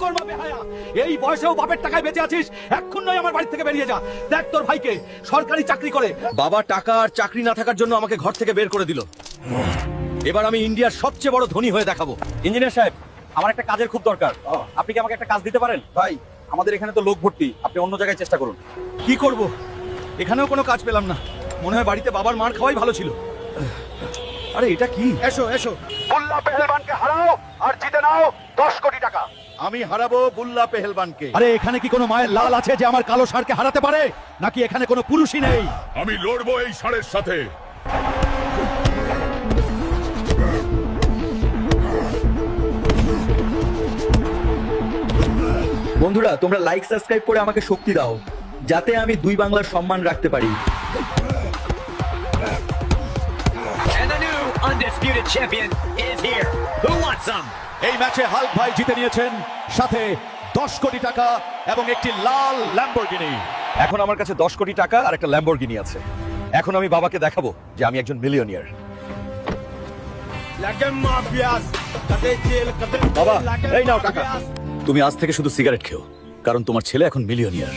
অকর্মা বেহায়া, এই বয়সেও বাপের টাকায় বেঁচে আছিস, এক্ষুন নয় আমার বাড়ি থেকে বেরিয়ে যা। দেখ তোর ভাইকে সরকারি চাকরি করে, বাবা টাকা আর চাকরি না থাকার জন্য আমাকে ঘর থেকে বের করে দিল। এবার আমি ইন্ডিয়ার সবচেয়ে বড় ধনী হয়ে দেখাবো। ইঞ্জিনিয়ার সাহেব, আমার একটা কাজের খুব দরকার, আপনি কি আমাকে একটা কাজ দিতে পারেন? ভাই, আমাদের এখানে তো লোক ভর্তি, আপনি অন্য জায়গায় চেষ্টা করুন। কি করব, এখানেও কোনো কাজ পেলাম না। মনে হয় বাড়িতে বাবার মার খাওয়াই ভালো ছিল। আরে এটা কি? এসো এসো, বুল্লা পেহেলবানকে হারাও আর জিতে নাও 10 কোটি টাকা। আমি হারাবো বুল্লা পেহেলবানকে। আরে এখানে কি কোনো মায়ের লাল আছে যে আমার কালো ষাঁড়কে হারাতে পারে, নাকি এখানে কোনো পুরুষই নেই? আমি লড়বো এই ষাঁড়ের সাথে। বন্ধুরা, তোমরা লাইক সাবস্ক্রাইব করে আমাকে শক্তি দাও, যাতে আমি দুই বাংলার সম্মান রাখতে পারি। And the new undisputed champion is here. Who wants some? এই ম্যাচে হাল্ক ভাই জিতে নিয়েছেন, সাথে 10 কোটি টাকা এবং একটি লাল ল্যাম্বরগিনি। এখন আমার কাছে 10 কোটি টাকা আর একটা ল্যাম্বরগিনি আছে। এখন আমি বাবাকে দেখাবো যে আমি একজন মিলিয়নিয়ার। বাবা, এই নাও টাকা। তুমি আজ থেকে শুধু সিগারেট খেও, কারণ তোমার ছেলে এখন মিলিয়নিয়ার।